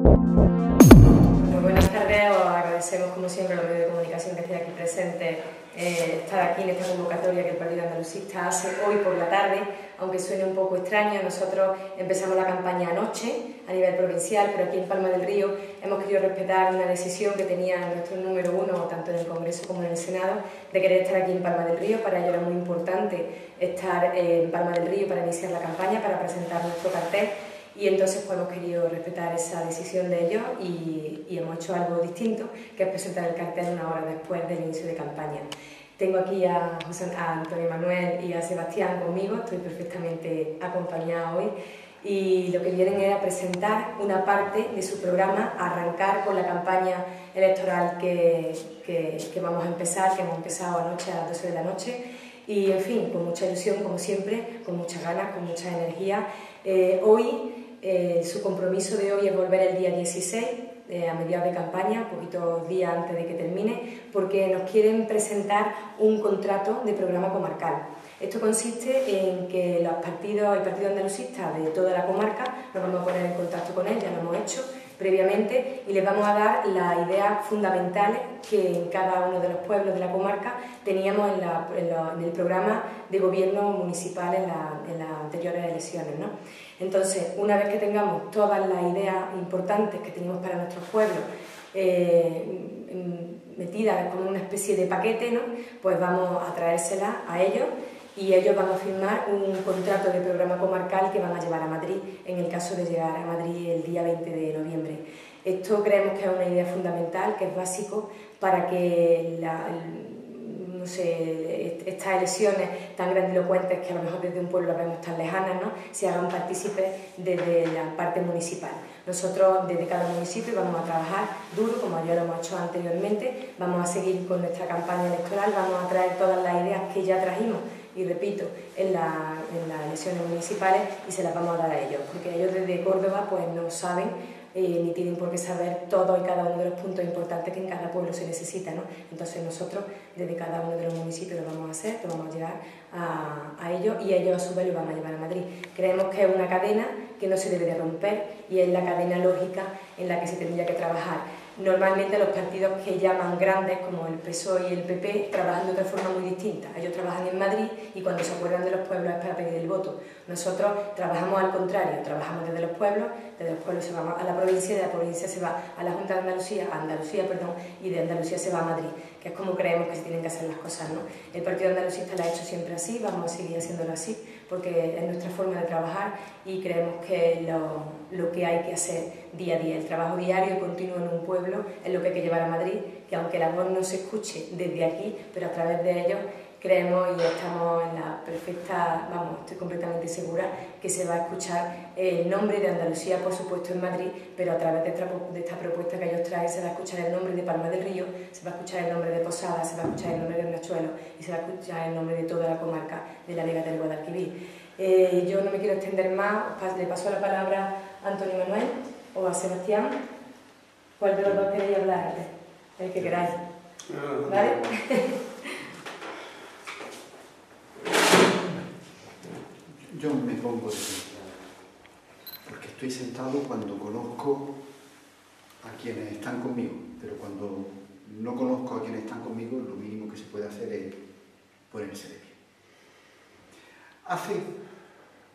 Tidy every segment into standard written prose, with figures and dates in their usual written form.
Muy buenas tardes, os agradecemos como siempre a los medios de comunicación que estéis aquí presentes estar aquí en esta convocatoria que el Partido Andalucista hace hoy por la tarde, aunque suene un poco extraño. Nosotros empezamos la campaña anoche a nivel provincial, pero aquí en Palma del Río hemos querido respetar una decisión que tenía nuestro número uno, tanto en el Congreso como en el Senado, de querer estar aquí en Palma del Río. Para ello era muy importante estar en Palma del Río para iniciar la campaña, para presentar nuestro cartel. Y entonces pues, hemos querido respetar esa decisión de ellos y hemos hecho algo distinto, que es presentar el cartel una hora después del inicio de campaña. Tengo aquí a Antonio Manuel y a Sebastián conmigo, estoy perfectamente acompañada hoy, y lo que vienen era presentar una parte de su programa, arrancar con la campaña electoral que vamos a empezar, que hemos empezado anoche a las 12 de la noche, y en fin, con mucha ilusión como siempre, con muchas ganas, con mucha energía. Su compromiso de hoy es volver el día 16, a mediados de campaña, poquitos días antes de que termine, porque nos quieren presentar un contrato de programa comarcal. Esto consiste en que el partido andalucista de toda la comarca, nos vamos a poner en contacto con él, ya lo hemos hecho previamente, y les vamos a dar las ideas fundamentales que en cada uno de los pueblos de la comarca teníamos en el programa de gobierno municipal en las anteriores elecciones, ¿no? Entonces, una vez que tengamos todas las ideas importantes que tenemos para nuestros pueblos metidas como una especie de paquete, ¿no? Pues vamos a traérselas a ellos y ellos van a firmar un contrato de programa comarcal que van a llevar a Madrid, en el caso de llegar a Madrid el día 20 de noviembre. Esto creemos que es una idea fundamental, que es básico para que estas elecciones tan grandilocuentes que a lo mejor desde un pueblo las vemos tan lejanas, ¿no? Se hagan partícipes desde la parte municipal. Nosotros desde cada municipio vamos a trabajar duro, como ya lo hemos hecho anteriormente, vamos a seguir con nuestra campaña electoral, vamos a traer todas las ideas que ya trajimos, y repito, en las elecciones municipales, y se las vamos a dar a ellos, porque ellos desde Córdoba pues no saben ni tienen por qué saber todo y cada uno de los puntos importantes que en cada pueblo se necesita, ¿no? Entonces nosotros desde cada uno de los municipios lo vamos a hacer, lo vamos a llevar a ellos, y ellos a su vez lo van a llevar a Madrid. Creemos que es una cadena que no se debe de romper y es la cadena lógica en la que se tendría que trabajar. Normalmente los partidos que llaman grandes, como el PSOE y el PP, trabajan de otra forma muy distinta. Ellos trabajan en Madrid y cuando se acuerdan de los pueblos es para pedir el voto. Nosotros trabajamos al contrario, trabajamos desde los pueblos se va a la provincia, de la provincia se va a la Junta de Andalucía, y de Andalucía se va a Madrid, que es como creemos que se tienen que hacer las cosas, ¿no? El Partido Andalucista lo ha hecho siempre así, vamos a seguir haciéndolo así, porque es nuestra forma de trabajar y creemos que lo que hay que hacer día a día, el trabajo diario y continuo en un pueblo, es lo que hay que llevar a Madrid, que aunque la voz no se escuche desde aquí, pero a través de ellos creemos y estamos en la perfecta, estoy completamente segura que se va a escuchar el nombre de Andalucía, por supuesto, en Madrid, pero a través de esta propuesta que ellos traen se va a escuchar el nombre de Palma del Río, se va a escuchar el nombre de Posada, se va a escuchar el nombre de Nachuelo y se va a escuchar el nombre de toda la comarca de la Vega del Guadalquivir. Yo no me quiero extender más, le paso la palabra a Antonio Manuel o a Sebastián. ¿Cuál de los dos queréis hablar? El que queráis. ¿Vale? Yo me pongo de pie, porque estoy sentado cuando conozco a quienes están conmigo, pero cuando no conozco a quienes están conmigo, lo mínimo que se puede hacer es ponerse de pie. Hace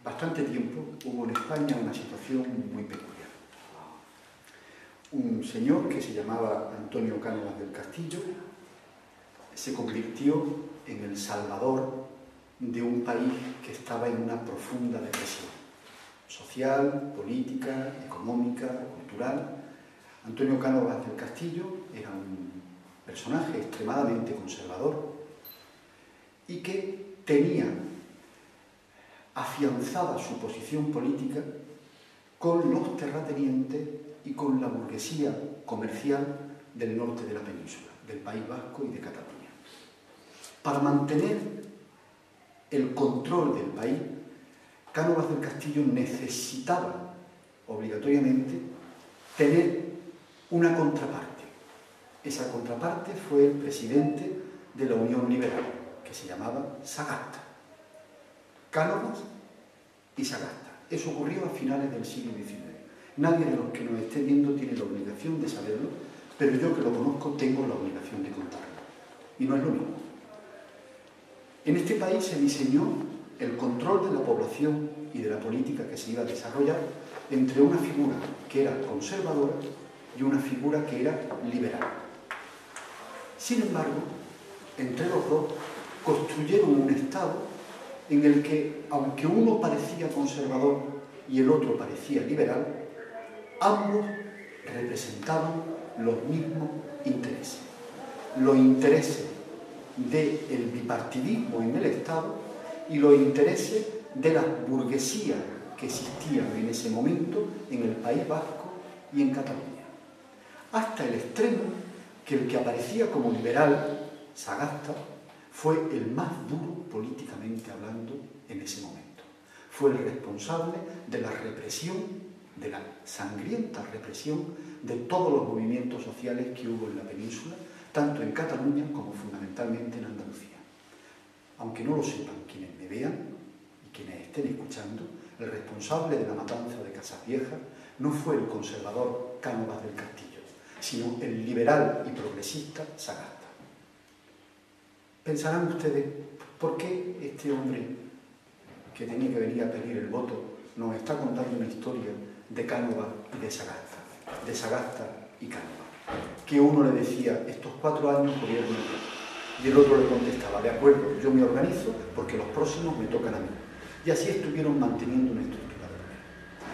bastante tiempo hubo en España una situación muy peculiar. Un señor que se llamaba Antonio Cánovas del Castillo se convirtió en el salvador de un país que estaba en una profunda depresión social, política, económica, cultural. Antonio Cánovas del Castillo era un personaje extremadamente conservador y que tenía afianzada su posición política con los terratenientes y con la burguesía comercial del norte de la península, del País Vasco y de Cataluña. Para mantener el control del país, Cánovas del Castillo necesitaba obligatoriamente tener una contraparte. Esa contraparte fue el presidente de la Unión Liberal, que se llamaba Sagasta. Cánovas y Sagasta. Eso ocurrió a finales del siglo XIX. Nadie de los que nos esté viendo tiene la obligación de saberlo, pero yo que lo conozco tengo la obligación de contarlo. Y no es lo mismo. En este país se diseñó el control de la población y de la política que se iba a desarrollar entre una figura que era conservadora y una figura que era liberal. Sin embargo, entre los dos construyeron un Estado en el que, aunque uno parecía conservador y el otro parecía liberal, ambos representaban los mismos intereses. Los intereses del bipartidismo en el Estado y los intereses de las burguesías que existían en ese momento en el País Vasco y en Cataluña. Hasta el extremo que el que aparecía como liberal, Sagasta, fue el más duro políticamente hablando en ese momento. Fue el responsable de la represión, de la sangrienta represión de todos los movimientos sociales que hubo en la península, tanto en Cataluña como fundamentalmente en Andalucía. Aunque no lo sepan quienes me vean y quienes estén escuchando, el responsable de la matanza de Casasviejas no fue el conservador Cánovas del Castillo, sino el liberal y progresista Sagasta. Pensarán ustedes, ¿por qué este hombre que tenía que venir a pedir el voto nos está contando una historia de Cánovas y de Sagasta y Cánovas? Que uno le decía, estos 4 años gobierno yo, y el otro le contestaba, de acuerdo, yo me organizo porque los próximos me tocan a mí. Y así estuvieron manteniendo una estructura de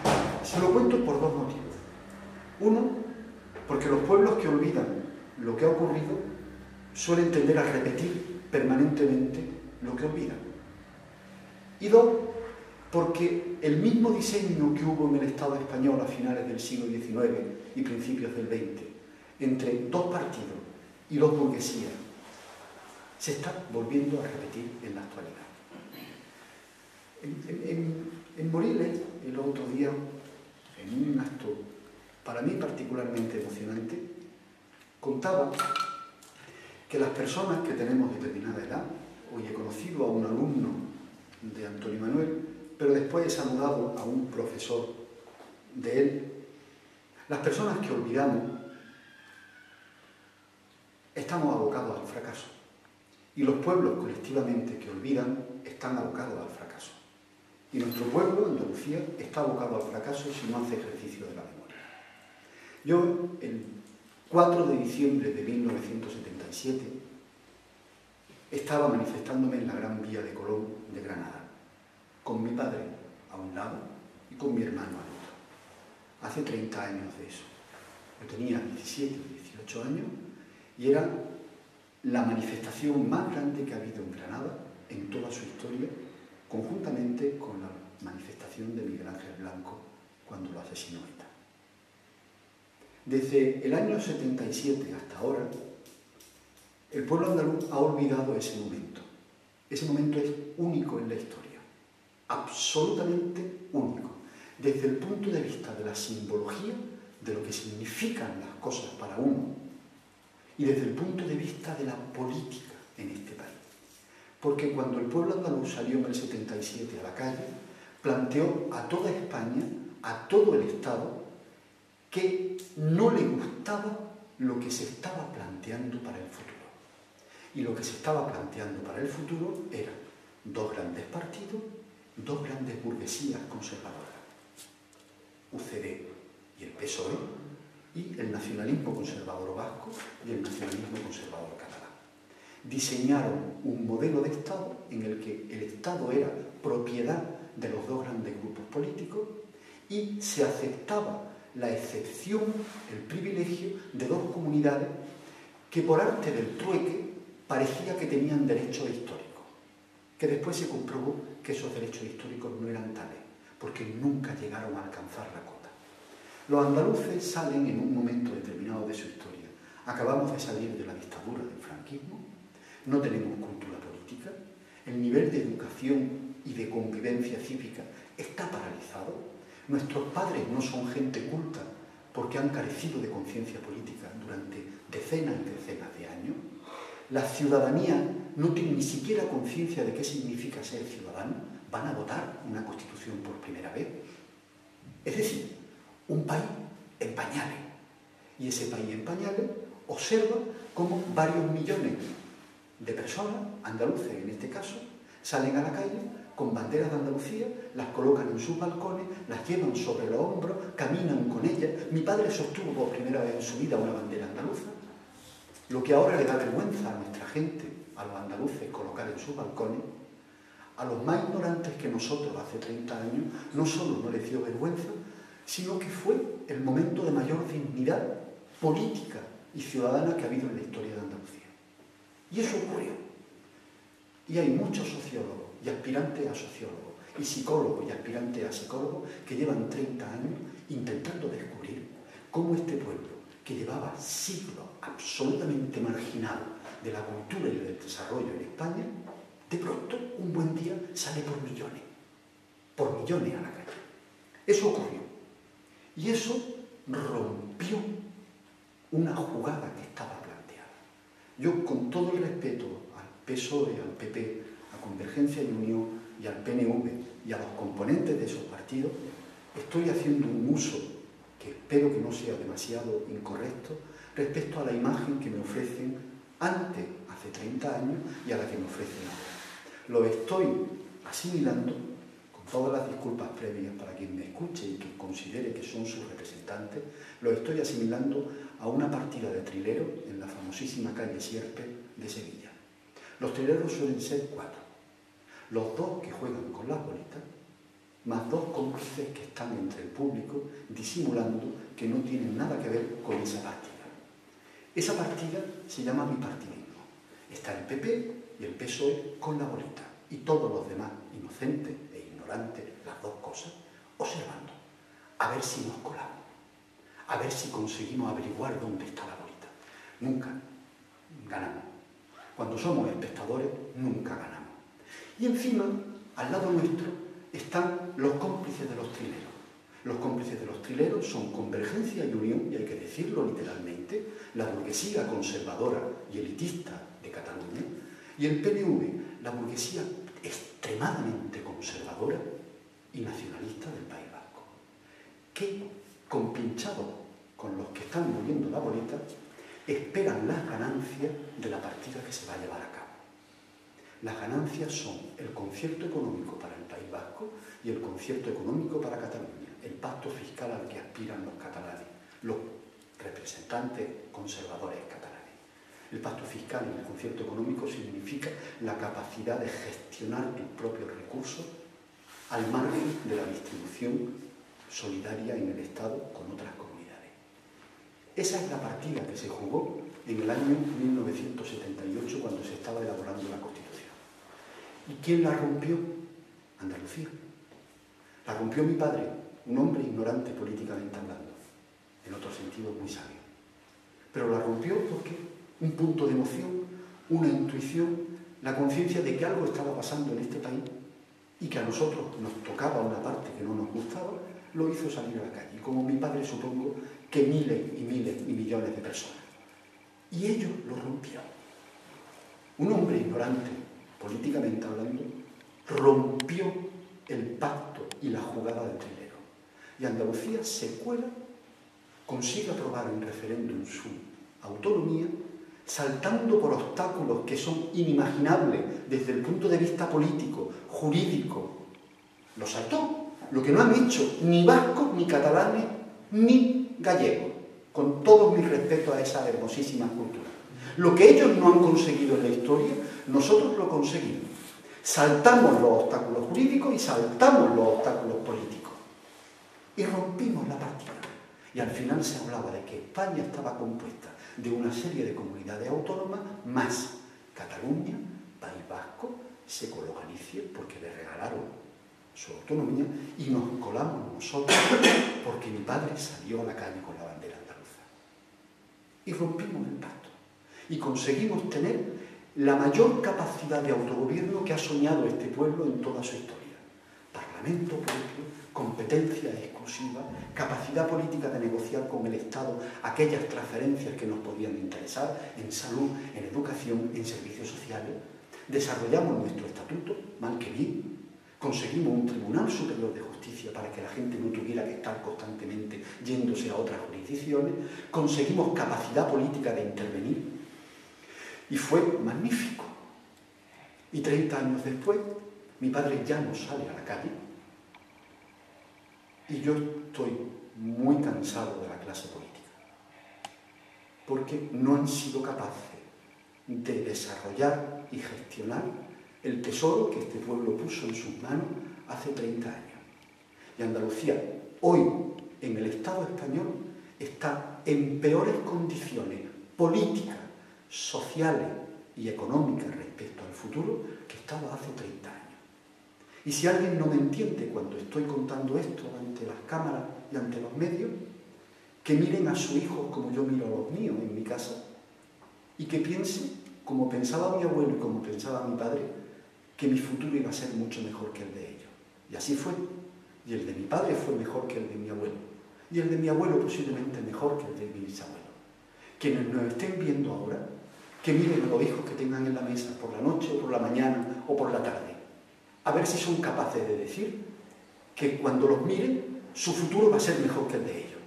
poder. Se lo cuento por 2 motivos. Uno, porque los pueblos que olvidan lo que ha ocurrido suelen tender a repetir permanentemente lo que olvidan. Y 2, porque el mismo diseño que hubo en el Estado español a finales del siglo XIX y principios del XX, entre 2 partidos y 2 burguesías, se está volviendo a repetir en la actualidad. En Moriles, el otro día, en un acto para mí particularmente emocionante, contaba que las personas que tenemos determinada edad, hoy he conocido a un alumno de Antonio Manuel, pero después he saludado a un profesor de él, las personas que olvidamos estamos abocados al fracaso y los pueblos colectivamente que olvidan están abocados al fracaso. Y nuestro pueblo, Andalucía, está abocado al fracaso si no hace ejercicio de la memoria. Yo, el 4 de diciembre de 1977, estaba manifestándome en la Gran Vía de Colón de Granada, con mi padre a un lado y con mi hermano al otro. Hace 30 años de eso. Yo tenía 17 o 18 años y era la manifestación más grande que ha habido en Granada en toda su historia, conjuntamente con la manifestación de Miguel Ángel Blanco cuando lo asesinó ETA. Desde el año 77 hasta ahora, el pueblo andaluz ha olvidado ese momento. Ese momento es único en la historia, absolutamente único, desde el punto de vista de la simbología, de lo que significan las cosas para uno, y desde el punto de vista de la política en este país. Porque cuando el pueblo andaluz salió en el 77 a la calle, planteó a toda España, a todo el Estado, que no le gustaba lo que se estaba planteando para el futuro. Y lo que se estaba planteando para el futuro eran 2 grandes partidos, 2 grandes burguesías conservadoras, UCD y el PSOE, y el nacionalismo conservador vasco y el nacionalismo conservador catalán. Diseñaron un modelo de Estado en el que el Estado era propiedad de los 2 grandes grupos políticos y se aceptaba la excepción, el privilegio de 2 comunidades que por arte del trueque parecía que tenían derechos históricos, que después se comprobó que esos derechos históricos no eran tales, porque nunca llegaron a alcanzar la cota. Los andaluces salen en un momento determinado de su historia. Acabamos de salir de la dictadura del franquismo, no tenemos cultura política, el nivel de educación y de convivencia cívica está paralizado. Nuestros padres no son gente culta porque han carecido de conciencia política durante decenas y decenas de años. La ciudadanía no tiene ni siquiera conciencia de qué significa ser ciudadano. Van a votar una constitución por primera vez. Es decir, un país en pañales. Y ese país en pañales observa cómo varios millones de personas, andaluces en este caso, salen a la calle con banderas de Andalucía, las colocan en sus balcones, las llevan sobre los hombros, caminan con ellas. Mi padre sostuvo por primera vez en su vida una bandera andaluza. Lo que ahora le da vergüenza a nuestra gente, a los andaluces, colocar en sus balcones, a los más ignorantes que nosotros hace 30 años, no solo no les dio vergüenza, sino que fue el momento de mayor dignidad política y ciudadana que ha habido en la historia de Andalucía. Y eso ocurrió. Y hay muchos sociólogos y aspirantes a sociólogos, y psicólogos y aspirantes a psicólogos que llevan 30 años intentando descubrir cómo este pueblo, que llevaba siglos absolutamente marginado de la cultura y del desarrollo en España, de pronto, un buen día, sale por millones a la calle. Eso ocurrió. Y eso rompió una jugada que estaba planteada. Yo, con todo el respeto al PSOE, al PP, a Convergencia y Unión y al PNV y a los componentes de esos partidos, estoy haciendo un uso que espero que no sea demasiado incorrecto respecto a la imagen que me ofrecen antes, hace 30 años, y a la que me ofrecen ahora. Lo estoy asimilando, con todas las disculpas previas para quien me escuche y que considere que son sus representantes, lo estoy asimilando a una partida de trileros en la famosísima calle Sierpe de Sevilla. Los trileros suelen ser 4. Los 2 que juegan con las bolitas, más 2 cómplices que están entre el público disimulando que no tienen nada que ver con esa partida. Esa partida se llama bipartidismo. Está el PP y el PSOE con la bolita, y todos los demás, inocentes e ignorantes, las 2 cosas, observando, a ver si nos colamos, a ver si conseguimos averiguar dónde está la bolita. Nunca ganamos. Cuando somos espectadores, nunca ganamos. Y encima, al lado nuestro, están los cómplices de los trileros. Los cómplices de los trileros son Convergencia y Unión, y hay que decirlo literalmente, la burguesía conservadora y elitista de Cataluña, y el PNV, la burguesía extremadamente conservadora y nacionalista del País Vasco, que, compinchados con los que están moviendo la bolita, esperan las ganancias de la partida que se va a llevar a cabo. Las ganancias son el concierto económico para el País Vasco y el concierto económico para Cataluña, el pacto fiscal al que aspiran los catalanes, los representantes conservadores catalanes. El pacto fiscal y el concierto económico significa la capacidad de gestionar tus propios recursos al margen de la distribución solidaria en el Estado con otras comunidades. Esa es la partida que se jugó en el año 1978 cuando se estaba elaborando la Constitución. ¿Y quién la rompió? Andalucía. La rompió mi padre, un hombre ignorante políticamente hablando, en otro sentido muy sabio. Pero la rompió porque un punto de emoción, una intuición, la conciencia de que algo estaba pasando en este país y que a nosotros nos tocaba una parte que no nos gustaba, lo hizo salir a la calle. Y como mi padre, supongo que miles y miles y millones de personas. Y ellos lo rompieron. Un hombre ignorante, políticamente hablando, rompió el pacto y la jugada del trilero. Y Andalucía se cuela, consigue aprobar en referéndum su autonomía, saltando por obstáculos que son inimaginables desde el punto de vista político, jurídico. Lo saltó, lo que no han hecho ni vascos, ni catalanes, ni gallegos, con todo mi respeto a esa hermosísima cultura. Lo que ellos no han conseguido en la historia, nosotros lo conseguimos. Saltamos los obstáculos jurídicos y saltamos los obstáculos políticos. Y rompimos la partida. Y al final se hablaba de que España estaba compuesta de una serie de comunidades autónomas más Cataluña, País Vasco, se coló Galicia porque le regalaron su autonomía y nos colamos nosotros porque mi padre salió a la calle con la bandera andaluza. Y rompimos el pacto. Y conseguimos tener la mayor capacidad de autogobierno que ha soñado este pueblo en toda su historia. Parlamento propio, competencia exclusiva, capacidad política de negociar con el Estado aquellas transferencias que nos podían interesar en salud, en educación, en servicios sociales. Desarrollamos nuestro estatuto, mal que bien, conseguimos un Tribunal Superior de Justicia justicia para que la gente no tuviera que estar constantemente yéndose a otras jurisdicciones, conseguimos capacidad política de intervenir y fue magnífico. Y 30 años después, mi padre ya no sale a la calle y yo estoy muy cansado de la clase política, porque no han sido capaces de desarrollar y gestionar el tesoro que este pueblo puso en sus manos hace 30 años. Y Andalucía, hoy, en el Estado español, está en peores condiciones políticas, sociales y económicas respecto al futuro que estaba hace 30 años. Y si alguien no me entiende cuando estoy contando esto ante las cámaras y ante los medios, que miren a sus hijos como yo miro a los míos en mi casa y que piense, como pensaba mi abuelo y como pensaba mi padre, que mi futuro iba a ser mucho mejor que el de ellos. Y así fue. Y el de mi padre fue mejor que el de mi abuelo. Y el de mi abuelo posiblemente mejor que el de mi bisabuelo. Quienes nos estén viendo ahora, que miren a los hijos que tengan en la mesa por la noche o por la mañana o por la tarde. A ver si son capaces de decir que cuando los miren, su futuro va a ser mejor que el de ellos.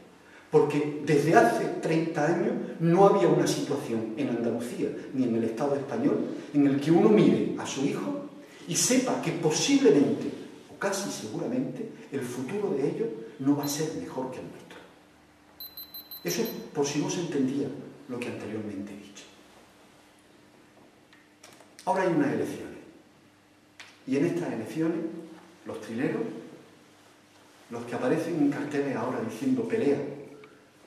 Porque desde hace 30 años no había una situación en Andalucía ni en el Estado español en el que uno mire a su hijo y sepa que posiblemente, o casi seguramente, el futuro de ellos no va a ser mejor que el nuestro. Eso por si no se entendía lo que anteriormente he dicho. Ahora hay unas elecciones. Y en estas elecciones, los trileros, los que aparecen en carteles ahora diciendo pelea,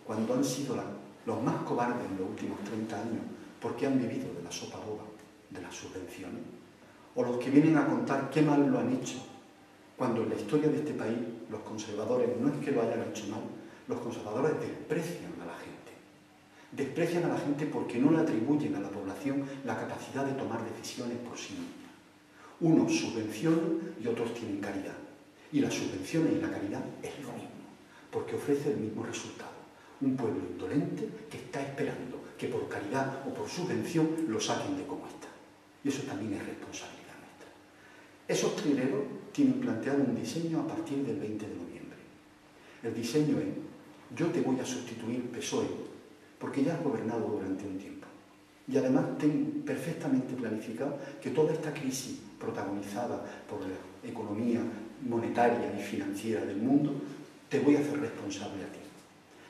cuando han sido los más cobardes en los últimos 30 años, porque han vivido de la sopa boba, de las subvenciones, o los que vienen a contar qué mal lo han hecho, cuando en la historia de este país los conservadores no es que lo hayan hecho mal, los conservadores desprecian a la gente. Desprecian a la gente porque no le atribuyen a la población la capacidad de tomar decisiones por sí misma. Unos subvencionan y otros tienen caridad. Y las subvenciones y la caridad es lo mismo, porque ofrece el mismo resultado. Un pueblo indolente que está esperando que por caridad o por subvención lo saquen de como está. Y eso también es responsabilidad nuestra. Esos trileros tienen planteado un diseño a partir del 20 de noviembre. El diseño es: yo te voy a sustituir PSOE, porque ya has gobernado durante un tiempo. Y además tengo perfectamente planificado que toda esta crisis protagonizada por la economía monetaria y financiera del mundo, te voy a hacer responsable a ti.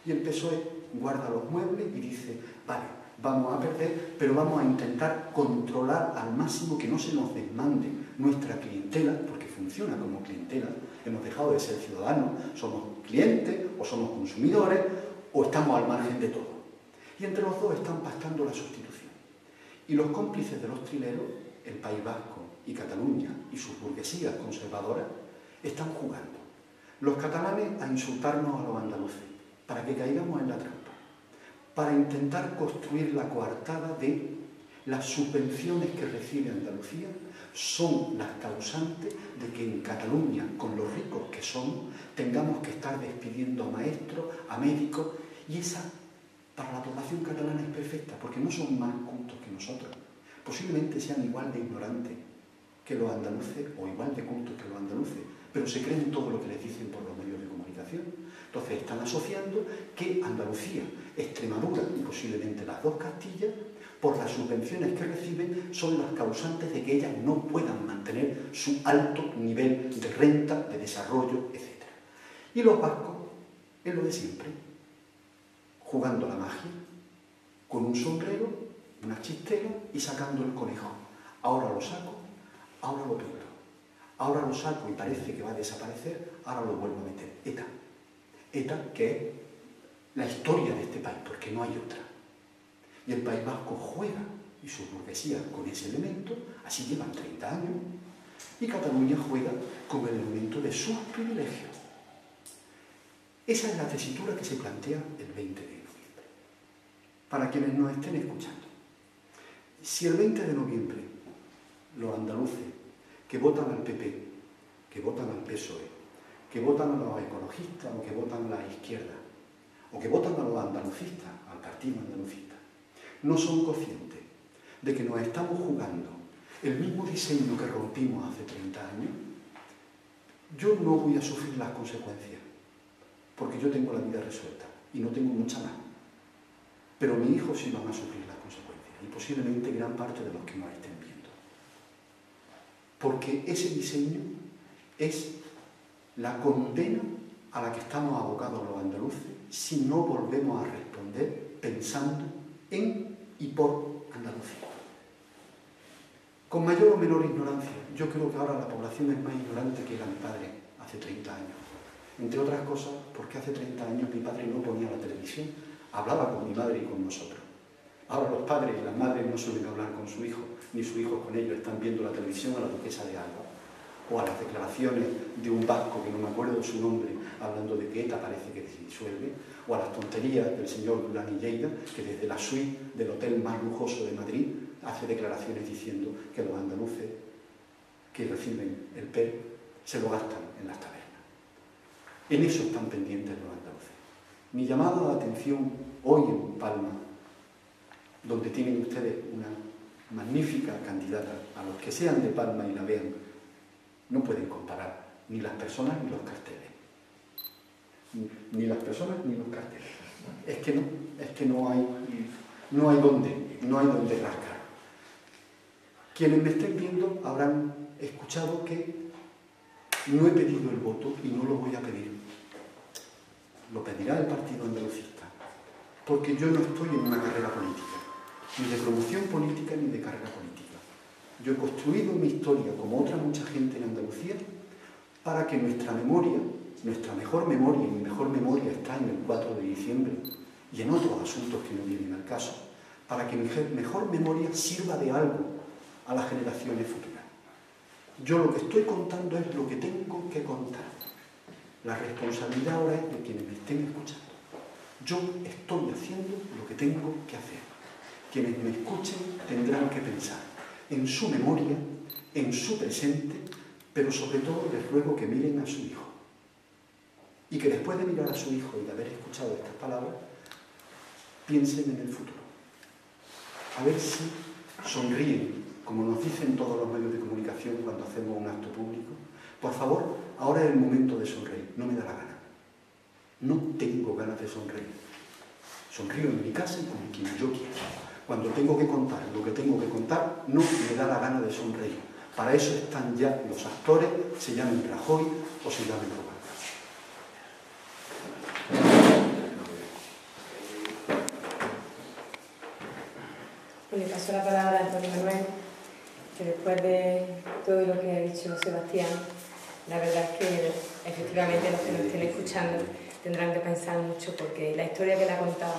Y el PSOE guarda los muebles y dice: vale, vamos a perder, pero vamos a intentar controlar al máximo que no se nos desmande nuestra clientela, porque funciona como clientela. Hemos dejado de ser ciudadanos, somos clientes o somos consumidores o estamos al margen de todo. Y entre los dos están pactando la sustitución. Y los cómplices de los trileros, el País Vasco y Cataluña y sus burguesías conservadoras, están jugando. Los catalanes a insultarnos a los andaluces, para que caigamos en la trampa, para intentar construir la coartada de las subvenciones que recibe Andalucía son las causantes de que en Cataluña, con los ricos que somos, tengamos que estar despidiendo a maestros, a médicos, y esa para la población catalana es perfecta, porque no son más cultos que nosotros. Posiblemente sean igual de ignorantes que los andaluces o igual de cultos que los andaluces, pero se creen todo lo que les dicen por los medios de comunicación. Entonces están asociando que Andalucía, Extremadura y posiblemente las dos Castillas, por las subvenciones que reciben, son las causantes de que ellas no puedan mantener su alto nivel de renta, de desarrollo, etc. Y los vascos, es lo de siempre, jugando a la magia, con un sombrero, una chistera y sacando el conejo. Ahora lo saco, ahora lo pierdo. Ahora lo saco y parece que va a desaparecer, ahora lo vuelvo a meter. ETA. ETA, que es la historia de este país, porque no hay otra. Y el País Vasco juega, y su burguesía, con ese elemento, así llevan 30 años, y Cataluña juega con el elemento de sus privilegios. Esa es la tesitura que se plantea el 20 de noviembre. Para quienes nos estén escuchando, si el 20 de noviembre los andaluces que votan al PP, que votan al PSOE, que votan a los ecologistas o que votan a la izquierda, o que votan a los andalucistas, al partido andalucista, no son conscientes de que nos estamos jugando el mismo diseño que rompimos hace 30 años, Yo no voy a sufrir las consecuencias, porque yo tengo la vida resuelta y no tengo mucha más. Pero mis hijos sí van a sufrir las consecuencias, y posiblemente gran parte de los que nos estén viendo. Porque ese diseño es la condena a la que estamos abocados los andaluces si no volvemos a responder pensando en y por Andalucía. Con mayor o menor ignorancia. Yo creo que ahora la población es más ignorante que era mi padre hace 30 años. Entre otras cosas, porque hace 30 años mi padre no ponía la televisión, hablaba con mi madre y con nosotros. Ahora los padres y las madres no suelen hablar con su hijo, ni sus hijos con ellos, están viendo la televisión a la duquesa de Alba, o a las declaraciones de un vasco, que no me acuerdo de su nombre, hablando de que ETA parece que se disuelve, o a las tonterías del señor Durán y Lleida, que desde la suite del hotel más lujoso de Madrid hace declaraciones diciendo que los andaluces que reciben el PER se lo gastan en las tabernas. En eso están pendientes los andaluces. Mi llamada de atención hoy en Palma, donde tienen ustedes una magnífica candidata, a los que sean de Palma y la vean, no pueden comparar ni las personas ni los carteles. Ni las personas ni los carteles. Es que no hay donde rascar. Quienes me estén viendo habrán escuchado que no he pedido el voto y no lo voy a pedir. Lo pedirá el Partido Andalucista, porque yo no estoy en una carrera política, ni de promoción política ni de carrera política. Yo he construido mi historia, como otra mucha gente en Andalucía, para que nuestra memoria, nuestra mejor memoria, y mi mejor memoria está en el 4 de diciembre y en otros asuntos que no vienen al caso, para que mi mejor memoria sirva de algo a las generaciones futuras. Yo lo que estoy contando es lo que tengo que contar. La responsabilidad ahora es de quienes me estén escuchando. Yo estoy haciendo lo que tengo que hacer. Quienes me escuchen tendrán que pensar en su memoria, en su presente, pero sobre todo les ruego que miren a su hijo. Y que después de mirar a su hijo y de haber escuchado estas palabras, piensen en el futuro. A ver si sonríen, como nos dicen todos los medios de comunicación cuando hacemos un acto público. Por favor, ahora es el momento de sonreír. No me da la gana. No tengo ganas de sonreír. Sonrío en mi casa y con quien yo quiera. Cuando tengo que contar lo que tengo que contar, no me da la gana de sonreír. Para eso están ya los actores, se llamen Rajoy o se llamen Rubalcaba. Le paso la palabra a Antonio Manuel, que después de todo lo que ha dicho Sebastián, la verdad es que efectivamente los que nos estén escuchando tendrán que pensar mucho, porque la historia que le ha contado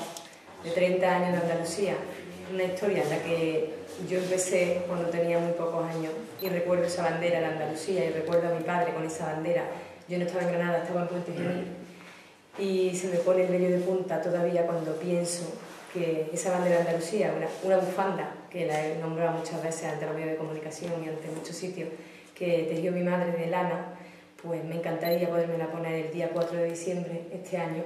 de 30 años de Andalucía, una historia en la que yo empecé cuando tenía muy pocos años y recuerdo esa bandera de Andalucía y recuerdo a mi padre con esa bandera. Yo no estaba en Granada, estaba en Puente Genil y se me pone el vello de punta todavía cuando pienso que esa bandera de Andalucía, una bufanda, que la he nombrado muchas veces ante los medios de comunicación y ante muchos sitios, que tejió mi madre de lana, pues me encantaría podérmela poner el día 4 de diciembre este año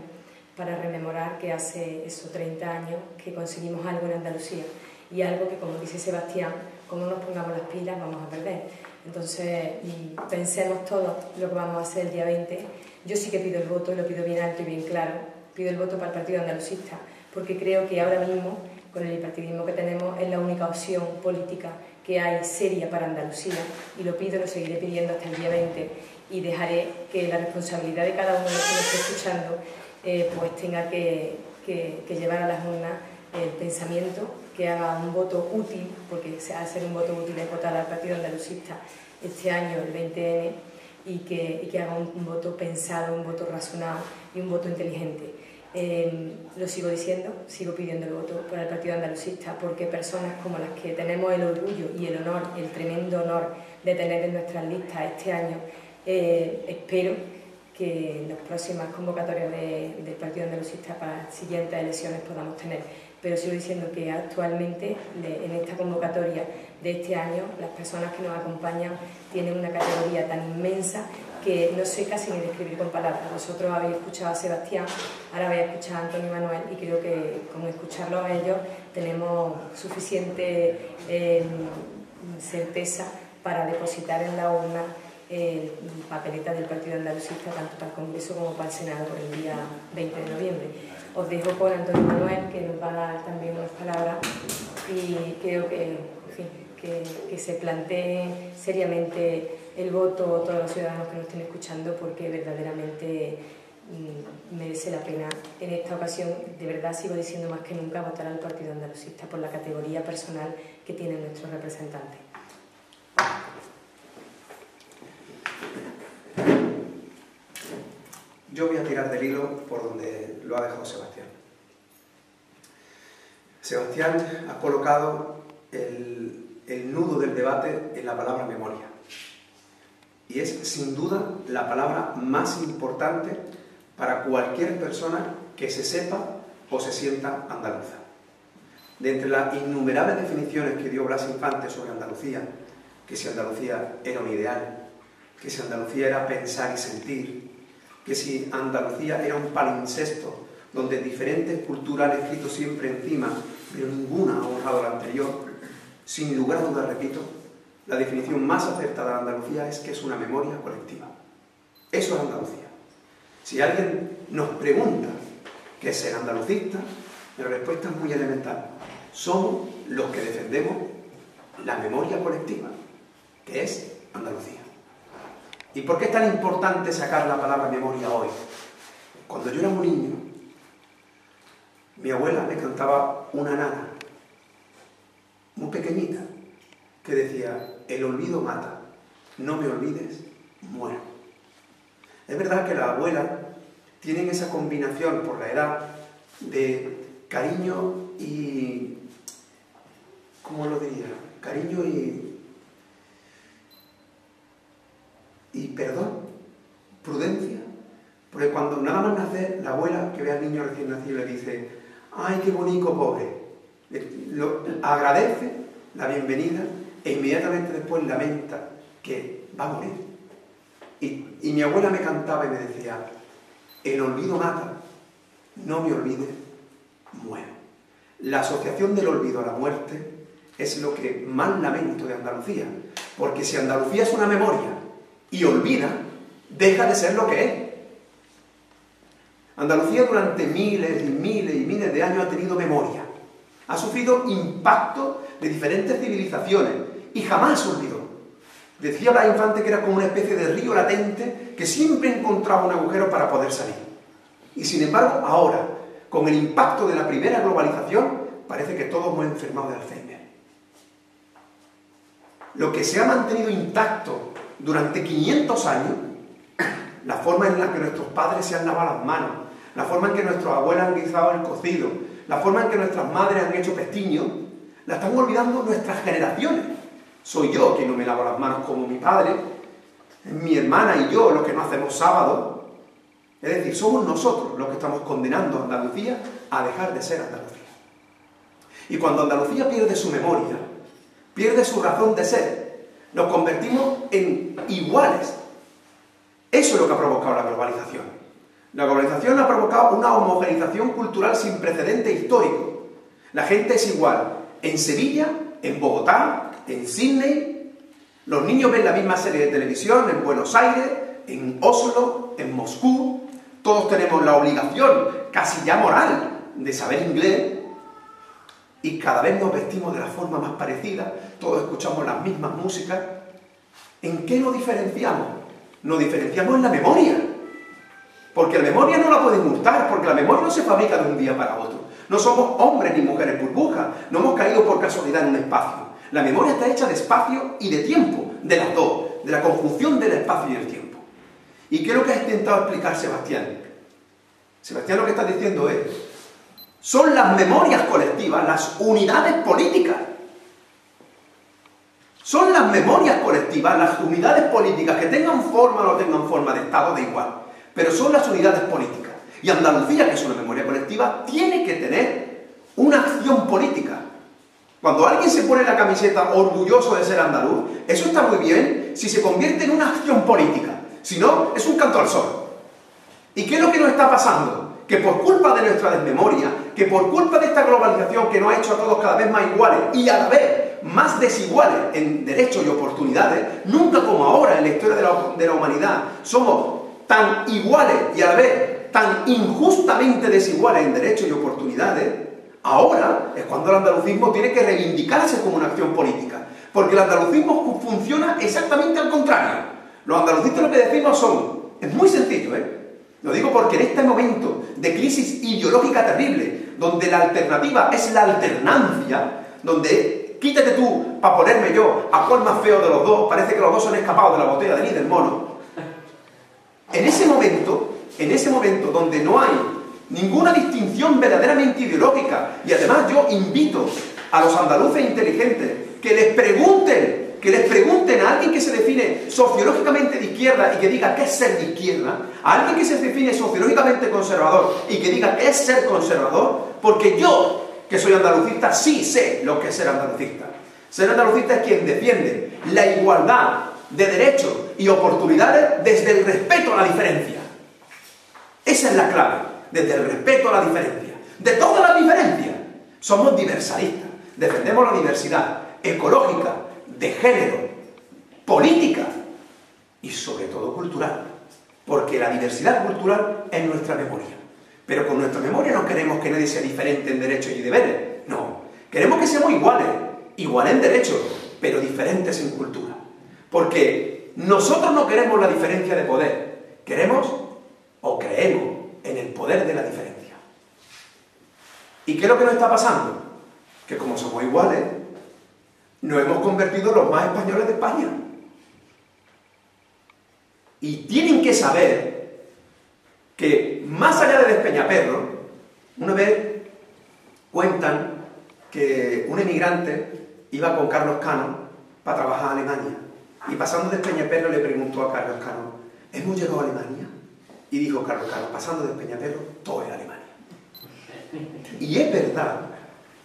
para rememorar que hace esos 30 años que conseguimos algo en Andalucía y algo que, como dice Sebastián, como no nos pongamos las pilas vamos a perder. Entonces, pensemos todos lo que vamos a hacer el día 20. Yo sí que pido el voto y lo pido bien alto y bien claro. Pido el voto para el Partido Andalucista, porque creo que ahora mismo, con el bipartidismo que tenemos, es la única opción política que hay seria para Andalucía, y lo pido, lo seguiré pidiendo hasta el día 20, y dejaré que la responsabilidad de cada uno de los que nos esté escuchando pues tenga que llevar a las urnas el pensamiento, que haga un voto útil, porque al ser un voto útil es votar al Partido Andalucista este año, el 20N, y que haga un voto pensado, un voto razonado y un voto inteligente. Lo sigo diciendo, sigo pidiendo el voto para el Partido Andalucista, porque personas como las que tenemos el orgullo y el honor, el tremendo honor de tener en nuestras listas este año, espero que en las próximas convocatorias del Partido Andalucista para las siguientes elecciones podamos tener. Pero sigo diciendo que actualmente, en esta convocatoria de este año, las personas que nos acompañan tienen una categoría tan inmensa que no sé casi ni describir con palabras. Vosotros habéis escuchado a Sebastián, ahora vais a escuchar a Antonio Manuel, y creo que con escucharlos a ellos tenemos suficiente certeza para depositar en la urna papeleta del Partido Andalucista tanto para el Congreso como para el Senado el día 20 de noviembre. Os dejo con Antonio Manuel, que nos va a dar también unas palabras, y creo que, en fin, que se plantee seriamente el voto a todos los ciudadanos que nos estén escuchando, porque verdaderamente merece la pena en esta ocasión. De verdad sigo diciendo más que nunca votar al Partido Andalucista por la categoría personal que tienen nuestros representantes. Yo voy a tirar del hilo por donde lo ha dejado Sebastián. Sebastián ha colocado el nudo del debate en la palabra memoria. Y es, sin duda, la palabra más importante para cualquier persona que se sepa o se sienta andaluza. De entre las innumerables definiciones que dio Blas Infante sobre Andalucía, que si Andalucía era un ideal, que si Andalucía era pensar y sentir, que si Andalucía era un palimpsesto donde diferentes culturas han escrito siempre encima, pero ninguna ha borrado la anterior, sin lugar a dudas, repito, la definición más acertada de Andalucía es que es una memoria colectiva. Eso es Andalucía. Si alguien nos pregunta qué es ser andalucista, la respuesta es muy elemental. Somos los que defendemos la memoria colectiva, que es Andalucía. ¿Y por qué es tan importante sacar la palabra memoria hoy? Cuando yo era muy niño, mi abuela me cantaba una nana, muy pequeñita, que decía: el olvido mata, no me olvides, muero. Es verdad que las abuelas tienen esa combinación por la edad de cariño y... ¿cómo lo diría? Cariño y perdón, prudencia, porque cuando nada más nace, la abuela que ve al niño recién nacido le dice: ¡ay, qué bonito, pobre! Lo agradece la bienvenida e inmediatamente después lamenta que va a morir. Y mi abuela me cantaba y me decía: el olvido mata, no me olvides, muero. La asociación del olvido a la muerte es lo que más lamento de Andalucía, porque si Andalucía es una memoria y olvida, deja de ser lo que es. Andalucía durante miles y miles y miles de años ha tenido memoria, ha sufrido impacto de diferentes civilizaciones y jamás olvidó. Decía Blas Infante que era como una especie de río latente que siempre encontraba un agujero para poder salir. Y sin embargo, ahora, con el impacto de la primera globalización, parece que todos hemos enfermado de Alzheimer. Lo que se ha mantenido intacto durante 500 años, la forma en la que nuestros padres se han lavado las manos, la forma en que nuestros abuelos han guisado el cocido, la forma en que nuestras madres han hecho pestiños, la están olvidando nuestras generaciones. Soy yo quien no me lavo las manos como mi padre, mi hermana y yo los que no hacemos sábado. Es decir, somos nosotros los que estamos condenando a Andalucía a dejar de ser Andalucía. Y cuando Andalucía pierde su memoria, pierde su razón de ser, nos convertimos en iguales. Eso es lo que ha provocado la globalización. La globalización ha provocado una homogeneización cultural sin precedente histórico. La gente es igual en Sevilla, en Bogotá, en Sydney. Los niños ven la misma serie de televisión en Buenos Aires, en Oslo, en Moscú. Todos tenemos la obligación, casi ya moral, de saber inglés. Y cada vez nos vestimos de la forma más parecida, todos escuchamos las mismas músicas. ¿En qué nos diferenciamos? Nos diferenciamos en la memoria. Porque la memoria no la pueden hurtar, porque la memoria no se fabrica de un día para otro. No somos hombres ni mujeres burbujas, no hemos caído por casualidad en un espacio. La memoria está hecha de espacio y de tiempo, de las dos, de la conjunción del espacio y el tiempo. ¿Y qué es lo que ha intentado explicar Sebastián? Sebastián lo que está diciendo es: son las memorias colectivas, las unidades políticas. Son las memorias colectivas, las unidades políticas, que tengan forma o no tengan forma de Estado, da igual. Pero son las unidades políticas. Y Andalucía, que es una memoria colectiva, tiene que tener una acción política. Cuando alguien se pone la camiseta orgulloso de ser andaluz, eso está muy bien si se convierte en una acción política. Si no, es un canto al sol. ¿Y qué es lo que nos está pasando? Que por culpa de nuestra desmemoria, que por culpa de esta globalización que nos ha hecho a todos cada vez más iguales y a la vez más desiguales en derechos y oportunidades, nunca como ahora en la historia de la humanidad somos tan iguales y a la vez tan injustamente desiguales en derechos y oportunidades, ahora es cuando el andalucismo tiene que reivindicarse como una acción política. Porque el andalucismo funciona exactamente al contrario. Los andalucistas lo que decimos es muy sencillo, Lo digo porque en este momento de crisis ideológica terrible, donde la alternativa es la alternancia, donde quítate tú para ponerme yo a cuál más feo de los dos, parece que los dos han escapado de la botella de Líder Mono. En ese momento donde no hay ninguna distinción verdaderamente ideológica, y además yo invito a los andaluces inteligentes que les pregunten a alguien que se define sociológicamente de izquierda y que diga qué es ser de izquierda, a alguien que se define sociológicamente conservador y que diga qué es ser conservador, porque yo, que soy andalucista, sí sé lo que es ser andalucista. Ser andalucista es quien defiende la igualdad de derechos y oportunidades desde el respeto a la diferencia. Esa es la clave, desde el respeto a la diferencia. De todas las diferencias, somos diversalistas, defendemos la diversidad ecológica, de género, política y sobre todo cultural, porque la diversidad cultural es nuestra memoria. Pero con nuestra memoria no queremos que nadie sea diferente en derechos y deberes, no. Queremos que seamos iguales en derechos, pero diferentes en cultura. Porque nosotros no queremos la diferencia de poder, queremos o creemos en el poder de la diferencia. ¿Y qué es lo que nos está pasando? Que como somos iguales, nos hemos convertido en los más españoles de España. Y tienen que saber que más allá de Despeñaperro, una vez cuentan que un emigrante iba con Carlos Cano para trabajar a Alemania. Y pasando Despeñaperro le preguntó a Carlos Cano, ¿hemos llegado a Alemania? Y dijo Carlos Cano, pasando Despeñaperro, todo es Alemania. Y es verdad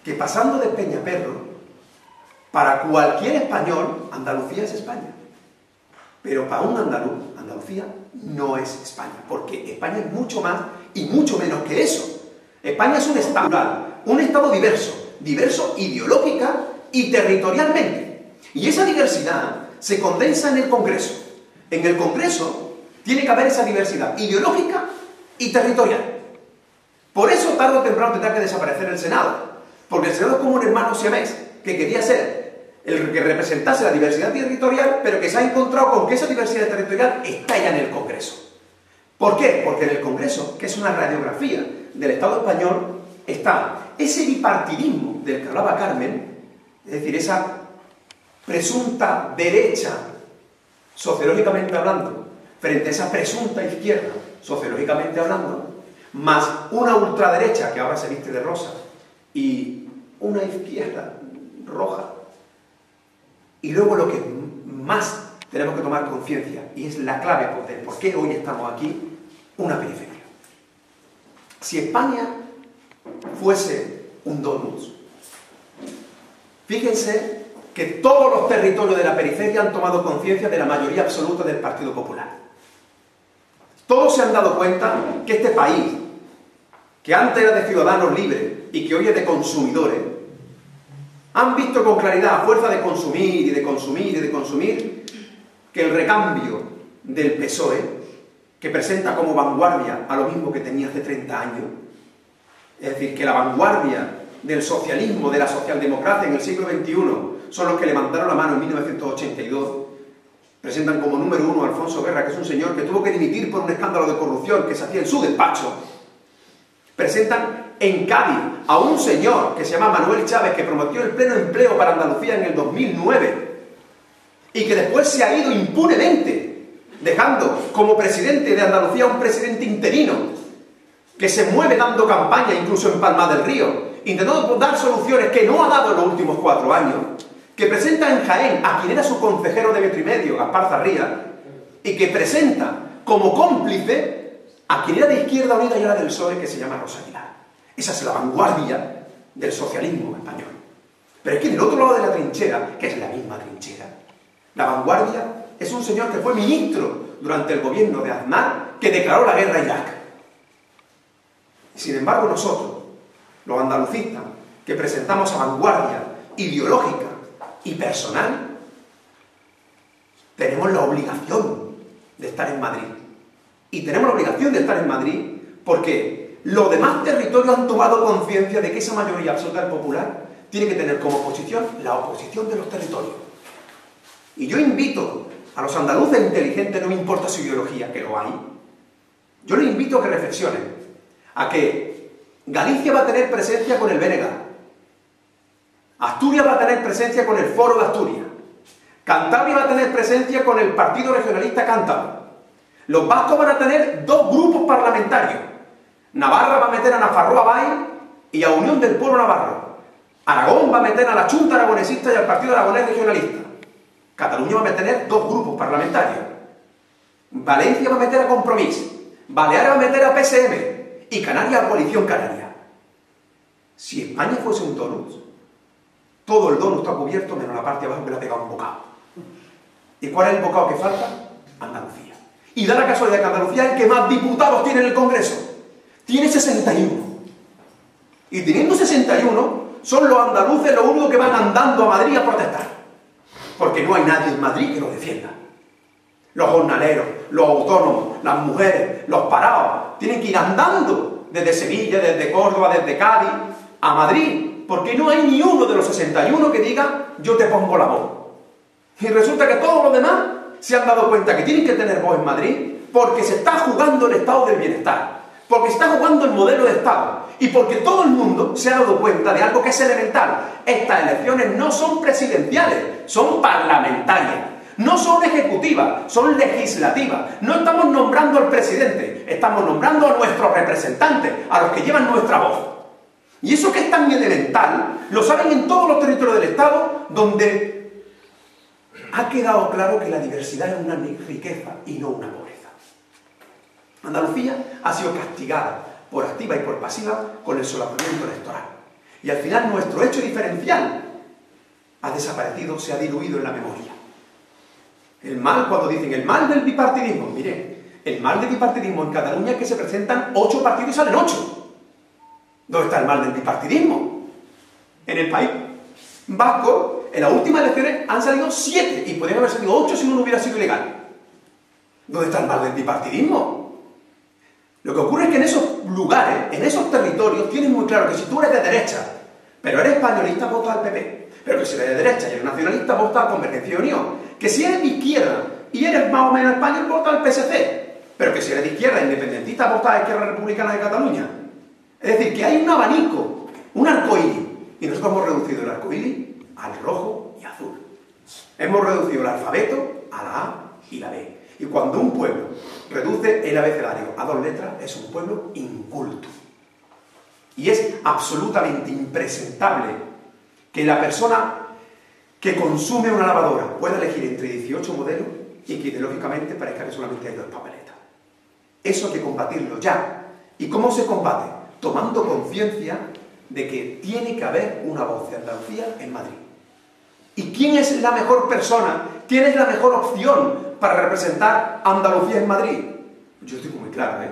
que pasando Despeñaperro, para cualquier español, Andalucía es España. Pero para un andaluz, Andalucía no es España, porque España es mucho más y mucho menos que eso. España es un estado plural, un estado diverso ideológica y territorialmente. Y esa diversidad se condensa en el Congreso. En el Congreso tiene que haber esa diversidad ideológica y territorial. Por eso tarde o temprano tendrá que desaparecer el Senado, porque el Senado es como un hermano siamés que quería ser el que representase la diversidad territorial, pero que se ha encontrado con que esa diversidad territorial está ya en el Congreso. ¿Por qué? Porque en el Congreso, que es una radiografía del Estado español, está ese bipartidismo del que hablaba Carmen, es decir, esa presunta derecha, sociológicamente hablando, frente a esa presunta izquierda, sociológicamente hablando, más una ultraderecha que ahora se viste de rosa y una izquierda roja. Y luego lo que más tenemos que tomar conciencia, y es la clave de por qué hoy estamos aquí, una periferia. Si España fuese un donut, fíjense que todos los territorios de la periferia han tomado conciencia de la mayoría absoluta del Partido Popular. Todos se han dado cuenta que este país, que antes era de ciudadanos libres y que hoy es de consumidores, han visto con claridad, a fuerza de consumir y de consumir y de consumir, que el recambio del PSOE, que presenta como vanguardia a lo mismo que tenía hace 30 años, es decir, que la vanguardia del socialismo, de la socialdemocracia en el siglo XXI, son los que levantaron la mano en 1982, presentan como número uno a Alfonso Guerra, que es un señor que tuvo que dimitir por un escándalo de corrupción que se hacía en su despacho. Presentan en Cádiz a un señor que se llama Manuel Chávez, que prometió el pleno empleo para Andalucía en el 2009 y que después se ha ido impunemente, dejando como presidente de Andalucía a un presidente interino que se mueve dando campaña incluso en Palma del Río, intentando dar soluciones que no ha dado en los últimos 4 años, que presenta en Jaén a quien era su consejero de metro y medio, Gaspar Zarría, y que presenta como cómplice a quien era de Izquierda Unida y era del PSOE, que se llama Rosa Aguilar. Esa es la vanguardia del socialismo español. Pero es que en el otro lado de la trinchera, que es la misma trinchera, la vanguardia es un señor que fue ministro durante el gobierno de Aznar, que declaró la guerra a Irak. Sin embargo, nosotros, los andalucistas, que presentamos a vanguardia ideológica y personal, tenemos la obligación de estar en Madrid. Y tenemos la obligación de estar en Madrid porque los demás territorios han tomado conciencia de que esa mayoría absoluta popular tiene que tener como oposición la oposición de los territorios. Y yo invito a los andaluces inteligentes, no me importa su ideología, que lo hay, yo les invito a que reflexionen, a que Galicia va a tener presencia con el BNG, Asturias va a tener presencia con el Foro de Asturias, Cantabria va a tener presencia con el Partido Regionalista Cántabro, los vascos van a tener 2 grupos parlamentarios, Navarra va a meter a Nafarroa Bay y a Unión del Pueblo Navarro, Aragón va a meter a la Junta Aragonesista y al Partido Aragonés Regionalista, Cataluña va a tener 2 grupos parlamentarios, Valencia va a meter a Compromís, Baleares va a meter a PSM y Canarias a Coalición Canaria. Si España fuese un donut, todo el donut está cubierto menos la parte de abajo que le ha pegado un bocado. ¿Y cuál es el bocado que falta? Andalucía. Y da la casualidad que Andalucía es el que más diputados tiene en el Congreso. Tiene 61. Y teniendo 61, son los andaluces los únicos que van andando a Madrid a protestar. Porque no hay nadie en Madrid que lo defienda. Los jornaleros, los autónomos, las mujeres, los parados, tienen que ir andando desde Sevilla, desde Córdoba, desde Cádiz, a Madrid, porque no hay ni uno de los 61 que diga, yo te pongo la voz. Y resulta que todos los demás se han dado cuenta que tienen que tener voz en Madrid porque se está jugando el estado del bienestar, porque se está jugando el modelo de Estado y porque todo el mundo se ha dado cuenta de algo que es elemental. Estas elecciones no son presidenciales, son parlamentarias. No son ejecutivas, son legislativas. No estamos nombrando al presidente, estamos nombrando a nuestros representantes, a los que llevan nuestra voz. Y eso que es tan elemental, lo saben en todos los territorios del Estado, donde ha quedado claro que la diversidad es una riqueza y no una pobreza. Andalucía ha sido castigada por activa y por pasiva con el solapamiento electoral. Y al final nuestro hecho diferencial ha desaparecido, se ha diluido en la memoria. El mal, cuando dicen el mal del bipartidismo, miren, el mal del bipartidismo en Cataluña es que se presentan 8 partidos y salen 8. ¿Dónde está el mal del bipartidismo? En el País Vasco, en las últimas elecciones han salido 7 y podrían haber salido 8 si uno no hubiera sido ilegal. ¿Dónde está el mal del bipartidismo? Lo que ocurre es que en esos lugares, en esos territorios, tienen muy claro que si tú eres de derecha, pero eres españolista, vota al PP. Pero que si eres de derecha y eres nacionalista, vota a Convergencia y Unión. Que si eres de izquierda y eres más o menos español, vota al PSC. Pero que si eres de izquierda independentista, vota a la Izquierda Republicana de Cataluña. Es decir, que hay un abanico, un arcoíris. Y nosotros hemos reducido el arcoíris al rojo y azul. Hemos reducido el alfabeto a la A y la B. Y cuando un pueblo reduce el abecedario a 2 letras, es un pueblo inculto. Y es absolutamente impresentable que la persona que consume una lavadora pueda elegir entre 18 modelos y que ideológicamente parezca que solamente hay 2 papeletas. Eso hay que combatirlo ya. ¿Y cómo se combate? Tomando conciencia de que tiene que haber una voz de Andalucía en Madrid. ¿Y quién es la mejor persona? ¿Quién es la mejor opción para representar a Andalucía en Madrid? Yo estoy muy claro,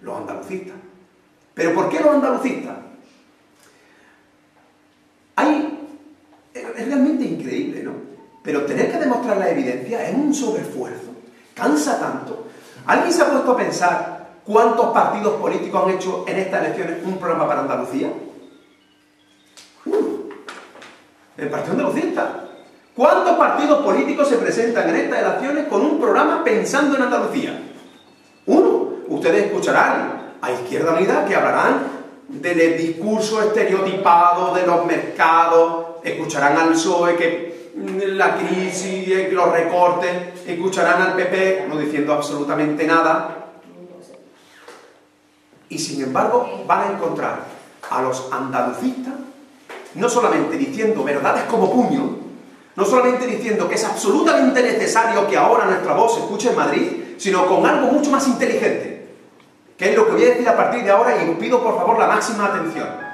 los andalucistas. ¿Pero por qué los andalucistas? Es realmente increíble, ¿no? Pero tener que demostrar la evidencia es un sobreesfuerzo. Cansa tanto. ¿Alguien se ha puesto a pensar cuántos partidos políticos han hecho en estas elecciones un programa para Andalucía? El Partido Andalucista. ¿Cuántos partidos políticos se presentan en estas elecciones con un programa pensando en Andalucía? 1. Ustedes escucharán a Izquierda Unida que hablarán del discurso estereotipado de los mercados, escucharán al PSOE que la crisis, los recortes, escucharán al PP no diciendo absolutamente nada. Y sin embargo van a encontrar a los andalucistas no solamente diciendo verdades como puño, no solamente diciendo que es absolutamente necesario que ahora nuestra voz se escuche en Madrid, sino con algo mucho más inteligente, que es lo que voy a decir a partir de ahora y os pido por favor la máxima atención.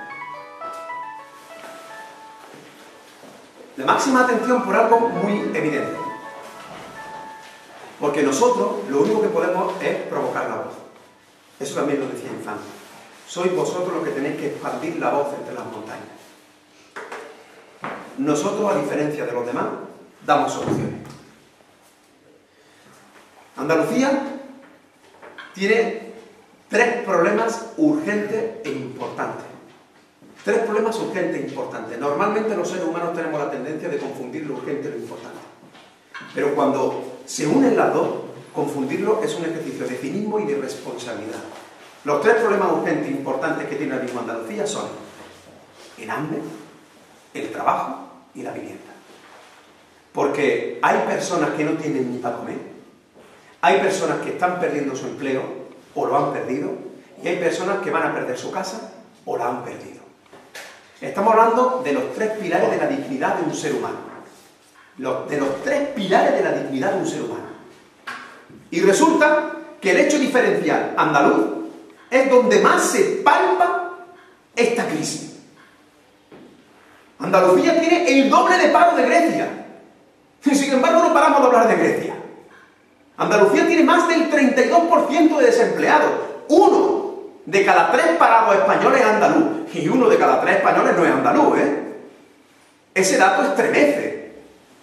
La máxima atención por algo muy evidente. Porque nosotros lo único que podemos es provocar la voz. Eso también lo decía Infante. Sois vosotros los que tenéis que expandir la voz entre las montañas. nosotros, a diferencia de los demás, damos soluciones. Andalucía tiene 3 problemas urgentes e importantes. 3 problemas urgentes e importantes. Normalmente los seres humanos tenemos la tendencia de confundir lo urgente y lo importante. Pero cuando se unen las dos, confundirlo es un ejercicio de cinismo y de irresponsabilidad. Los 3 problemas urgentes e importantes que tiene ahora mismo Andalucía son el hambre, el trabajo y la vivienda. Porque hay personas que no tienen ni para comer, hay personas que están perdiendo su empleo o lo han perdido, y hay personas que van a perder su casa o la han perdido. Estamos hablando de los 3 pilares de la dignidad de un ser humano. De los 3 pilares de la dignidad de un ser humano. Y resulta que el hecho diferencial andaluz es donde más se palpa esta crisis. Andalucía tiene el doble de paro de Grecia. Y sin embargo no paramos de hablar de Grecia. Andalucía tiene más del 32% de desempleados. 1 de cada 3 parados españoles es andaluz. Y 1 de cada 3 españoles no es andaluz, ¿eh? Ese dato estremece.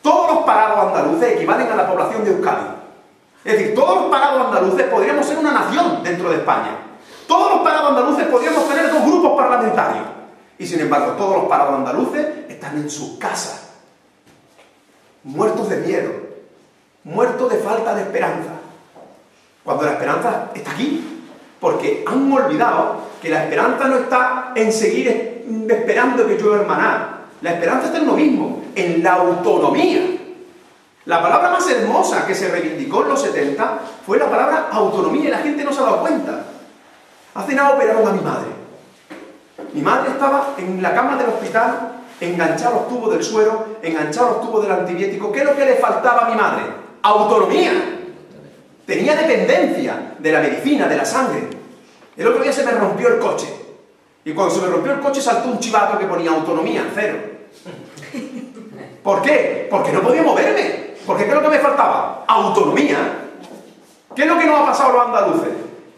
Todos los parados andaluces equivalen a la población de Euskadi. Es decir, todos los parados andaluces podríamos ser una nación dentro de España. Todos los parados andaluces podríamos tener 2 grupos parlamentarios. Y sin embargo, todos los parados andaluces están en sus casas, muertos de miedo, muertos de falta de esperanza. Cuando la esperanza está aquí, porque han olvidado que la esperanza no está en seguir esperando que llueva el maná. La esperanza está en lo mismo, en la autonomía. La palabra más hermosa que se reivindicó en los 70 fue la palabra autonomía, y la gente no se ha dado cuenta. Hace nada operaron a mi madre. Mi madre estaba en la cama del hospital, enganchada a los tubos del suero, enganchada a los tubos del antibiótico. ¿Qué es lo que le faltaba a mi madre? Autonomía. Tenía dependencia de la medicina, de la sangre. El otro día se me rompió el coche. Y cuando se me rompió el coche saltó un chivato que ponía autonomía, 0. ¿Por qué? Porque no podía moverme. Porque ¿qué es lo que me faltaba? Autonomía. ¿Qué es lo que nos ha pasado a los andaluces?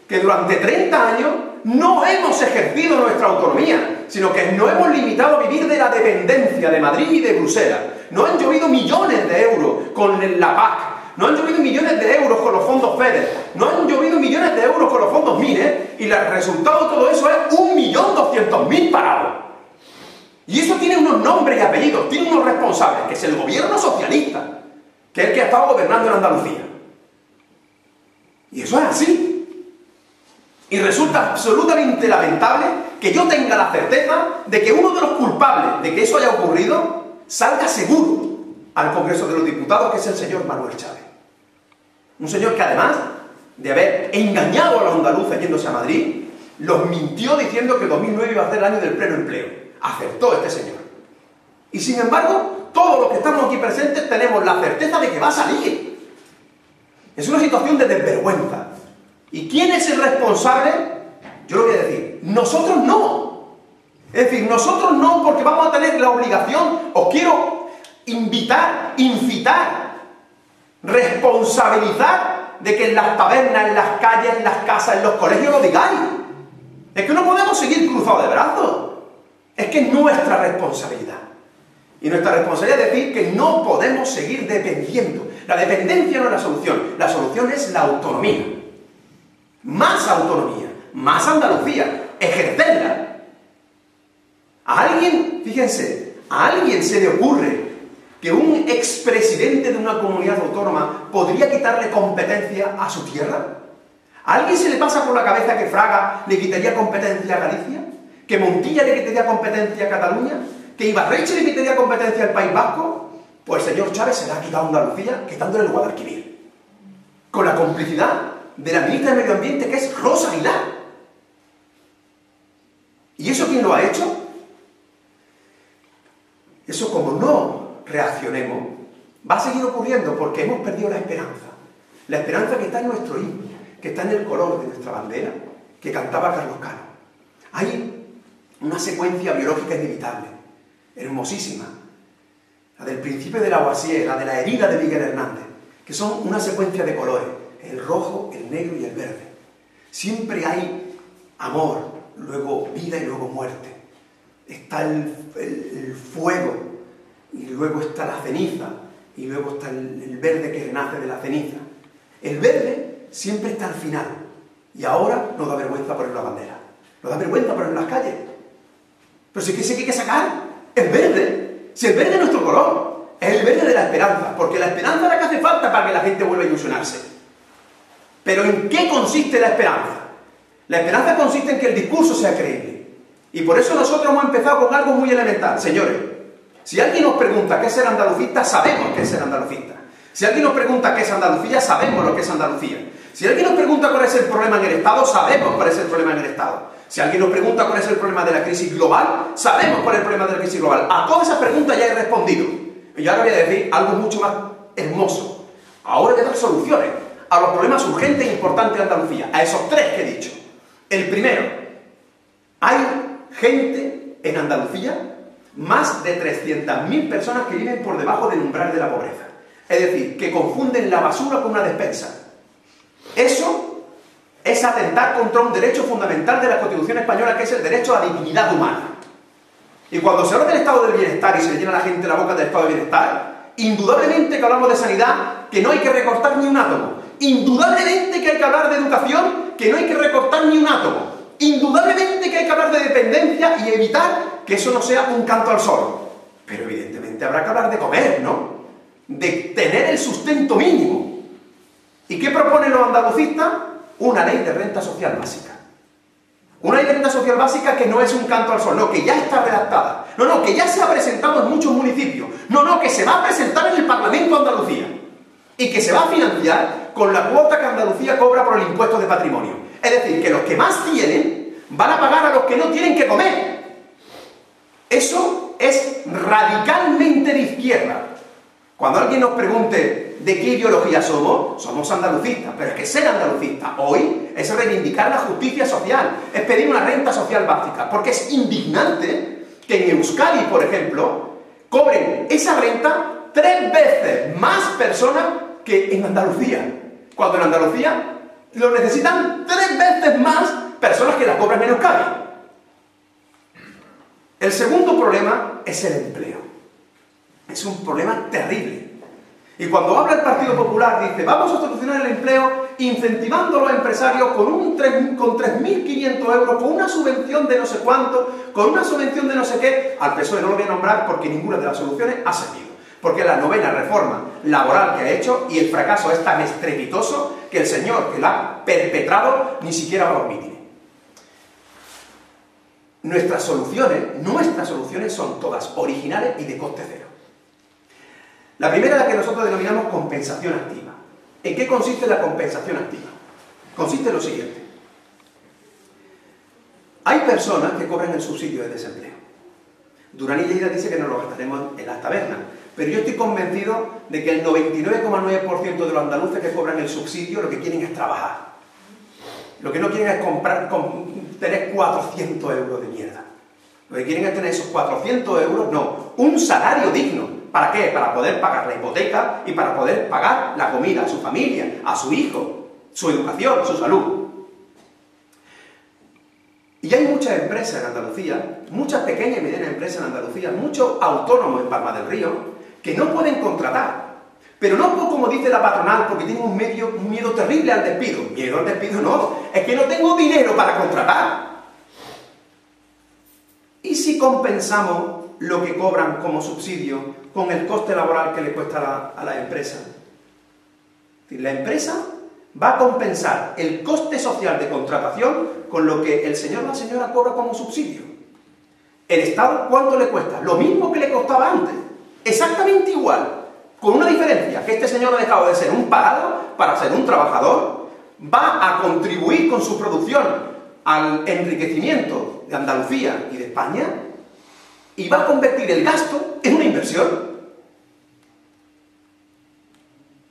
Que durante 30 años no hemos ejercido nuestra autonomía, sino que nos hemos limitado a vivir de la dependencia de Madrid y de Bruselas. Nos han llovido millones de euros con la PAC, nos han llovido millones de euros con los fondos FEDER, nos han llovido millones de euros con los fondos MINES, y el resultado de todo eso es 1.200.000 parados. Y eso tiene unos nombres y apellidos, tiene unos responsables, que es el gobierno socialista, que es el que ha estado gobernando en Andalucía. Y eso es así. Y resulta absolutamente lamentable que yo tenga la certeza de que uno de los culpables de que eso haya ocurrido salga seguro al Congreso de los Diputados, que es el señor Manuel Chávez. Un señor que, además de haber engañado a los andaluces yéndose a Madrid, los mintió diciendo que el 2009 iba a ser el año del pleno empleo. Acertó este señor. Y sin embargo, todos los que estamos aquí presentes tenemos la certeza de que va a salir. Es una situación de desvergüenza. ¿Y quién es el responsable? Yo lo voy a decir, nosotros no. Es decir, nosotros no, porque vamos a tener la obligación, os quiero incitar, responsabilizar de que en las tabernas, en las calles, en las casas, en los colegios lo digáis. Es que no podemos seguir cruzados de brazos. Es que es nuestra responsabilidad. Y nuestra responsabilidad es decir que no podemos seguir dependiendo. La dependencia no es la solución es la autonomía. Más autonomía, más Andalucía, ejercerla. A alguien, fíjense, a alguien se le ocurre que un expresidente de una comunidad autónoma podría quitarle competencia a su tierra. ¿A alguien se le pasa por la cabeza que Fraga le quitaría competencia a Galicia? ¿Que Montilla le quitaría competencia a Cataluña? ¿Que Ibarretxe le quitaría competencia al País Vasco? Pues el señor Chávez se le ha quitado a Andalucía quitándole el Guadalquivir. Con la complicidad de la ministra de Medio Ambiente, que es Rosa Aguilar. ¿Y eso quién lo ha hecho? Eso, como no reaccionemos, va a seguir ocurriendo porque hemos perdido la esperanza. La esperanza que está en nuestro himno, que está en el color de nuestra bandera, que cantaba Carlos Cano. Hay una secuencia biológica inevitable, hermosísima, la del Príncipe de Lavoisier, la de la herida de Miguel Hernández, que son una secuencia de colores, el rojo, el negro y el verde. Siempre hay amor, luego vida y luego muerte. Está el fuego, y luego está la ceniza, y luego está el verde que renace de la ceniza. El verde siempre está al final, y ahora nos da vergüenza poner la bandera, nos da vergüenza poner las calles. Pero si es que hay que sacar el verde, si el verde es nuestro color, es el verde de la esperanza, porque la esperanza es la que hace falta para que la gente vuelva a ilusionarse. Pero ¿en qué consiste la esperanza? La esperanza consiste en que el discurso sea creíble. Y por eso nosotros hemos empezado con algo muy elemental. Señores, si alguien nos pregunta qué es ser andalucista, sabemos qué es ser andalucista. Si alguien nos pregunta qué es Andalucía, sabemos lo que es Andalucía. Si alguien nos pregunta cuál es el problema en el Estado, sabemos cuál es el problema en el Estado. Si alguien nos pregunta cuál es el problema de la crisis global, sabemos cuál es el problema de la crisis global. A todas esas preguntas ya he respondido. Y ahora voy a decir algo mucho más hermoso. Ahora voy a dar soluciones a los problemas urgentes e importantes de Andalucía, a esos tres que he dicho. El primero, hay gente en Andalucía, más de 300.000 personas que viven por debajo del umbral de la pobreza. Es decir, que confunden la basura con una despensa. Eso es atentar contra un derecho fundamental de la Constitución española, que es el derecho a la dignidad humana. Y cuando se habla del estado del bienestar y se le llena a la gente la boca del estado del bienestar, indudablemente que hablamos de sanidad, que no hay que recortar ni un átomo. Indudablemente que hay que hablar de educación, que no hay que recortar ni un átomo. Indudablemente que hay que hablar de dependencia y evitar que eso no sea un canto al sol. Pero evidentemente habrá que hablar de comer, ¿no? De tener el sustento mínimo. ¿Y qué proponen los andalucistas? Una ley de renta social básica. Una ley de renta social básica que no es un canto al sol, no, que ya está redactada. No, que ya se ha presentado en muchos municipios. No, que se va a presentar en el Parlamento de Andalucía. Y que se va a financiar con la cuota que Andalucía cobra por el impuesto de patrimonio. Es decir, que los que más tienen van a pagar a los que no tienen que comer. Eso es radicalmente de izquierda. Cuando alguien nos pregunte de qué ideología somos andalucistas, pero es que ser andalucista hoy es reivindicar la justicia social, es pedir una renta social básica, porque es indignante que en Euskadi, por ejemplo, cobren esa renta 3 veces más personas que en Andalucía, cuando en Andalucía lo necesitan 3 veces más personas que la cobran en Euskadi. El segundo problema es el empleo. Es un problema terrible. Y cuando habla el Partido Popular, dice, vamos a solucionar el empleo incentivando a los empresarios con 3.500 euros, con una subvención de no sé cuánto, con una subvención de no sé qué. Al PSOE no lo voy a nombrar porque ninguna de las soluciones ha servido. Porque es la 9ª reforma laboral que ha hecho y el fracaso es tan estrepitoso que el señor que la ha perpetrado ni siquiera va a los mítines. Nuestras soluciones son todas originales y de coste cero. La primera es la que nosotros denominamos compensación activa. ¿En qué consiste la compensación activa? Consiste en lo siguiente. Hay personas que cobran el subsidio de desempleo. Durán y Lleida dice que nos lo gastaremos en las tabernas, pero yo estoy convencido de que el 99,9% de los andaluces que cobran el subsidio lo que quieren es trabajar. Lo que no quieren es tener 400 euros de mierda. Lo que quieren es tener esos 400 euros, no, un salario digno. ¿Para qué? Para poder pagar la hipoteca y para poder pagar la comida a su familia, a su hijo, su educación, su salud. Y hay muchas empresas en Andalucía, muchas pequeñas y medianas empresas en Andalucía, muchos autónomos en Palma del Río, que no pueden contratar. Pero no como dice la patronal, porque tienen un miedo terrible al despido. Miedo al despido no, es que no tengo dinero para contratar. ¿Y si compensamos lo que cobran como subsidio con el coste laboral que le cuesta a la empresa? La empresa va a compensar el coste social de contratación con lo que el señor o la señora cobra como subsidio. ¿El Estado cuánto le cuesta? Lo mismo que le costaba antes. Exactamente igual. Con una diferencia, que este señor ha dejado de ser un parado para ser un trabajador, va a contribuir con su producción al enriquecimiento de Andalucía y de España y va a convertir el gasto en una inversión.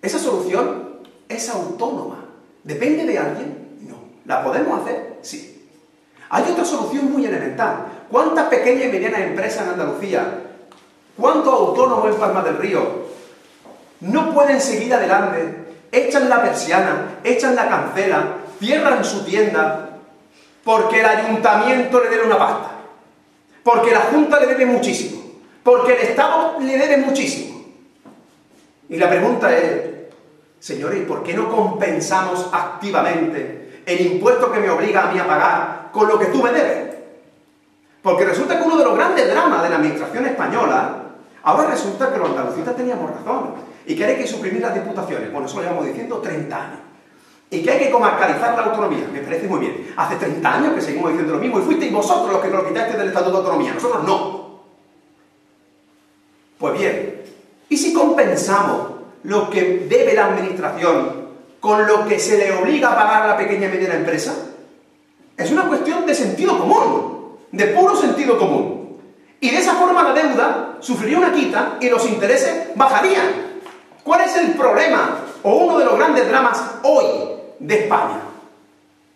Esa solución es autónoma. ¿Depende de alguien? No. ¿La podemos hacer? Sí. Hay otra solución muy elemental. ¿Cuántas pequeñas y medianas empresas en Andalucía, cuántos autónomos en Palma del Río no pueden seguir adelante? Echan la persiana, echan la cancela, cierran su tienda porque el ayuntamiento le debe una pasta, porque la Junta le debe muchísimo, porque el Estado le debe muchísimo. Y la pregunta es, señores, ¿por qué no compensamos activamente el impuesto que me obliga a mí a pagar con lo que tú me debes? Porque resulta que uno de los grandes dramas de la administración española, ahora resulta que los andalucistas teníamos razón, y que hay que suprimir las diputaciones. Bueno, eso lo llevamos diciendo 30 años. Y que hay que comarcalizar la autonomía. Me parece muy bien. Hace 30 años que seguimos diciendo lo mismo, y fuisteis vosotros los que nos lo quitasteis del Estatuto de Autonomía. Nosotros no. Pues bien, ¿y si compensamos lo que debe la administración con lo que se le obliga a pagar a la pequeña y mediana empresa? Es una cuestión de sentido común, de puro sentido común. Y de esa forma la deuda sufriría una quita y los intereses bajarían. ¿Cuál es el problema o uno de los grandes dramas hoy de España?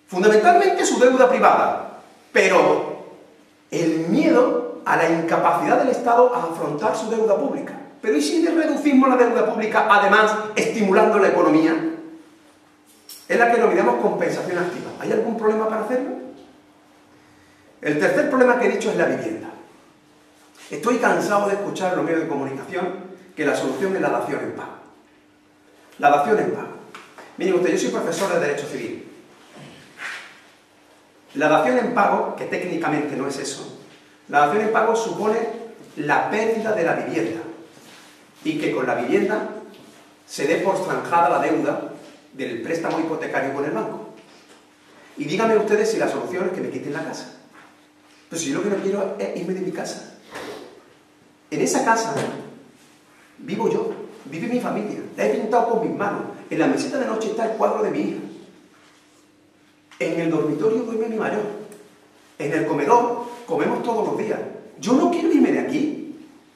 Fundamentalmente su deuda privada, pero el miedo a la incapacidad del Estado a afrontar su deuda pública. Pero ¿y si reducimos la deuda pública, además estimulando la economía? Es la que denominamos compensación activa. ¿Hay algún problema para hacerlo? El tercer problema que he dicho es la vivienda. Estoy cansado de escuchar en los medios de comunicación que la solución es la dación en pago. La dación en pago. Miren ustedes, yo soy profesor de Derecho Civil. La dación en pago, que técnicamente no es eso, la dación en pago supone la pérdida de la vivienda y que con la vivienda se dé por zanjada la deuda del préstamo hipotecario con el banco. Y díganme ustedes si la solución es que me quiten la casa. Pero si yo lo que no quiero es irme de mi casa. En esa casa vivo yo, vive mi familia, la he pintado con mis manos. En la mesita de noche está el cuadro de mi hija. En el dormitorio duerme mi mayor. En el comedor comemos todos los días. Yo no quiero irme de aquí.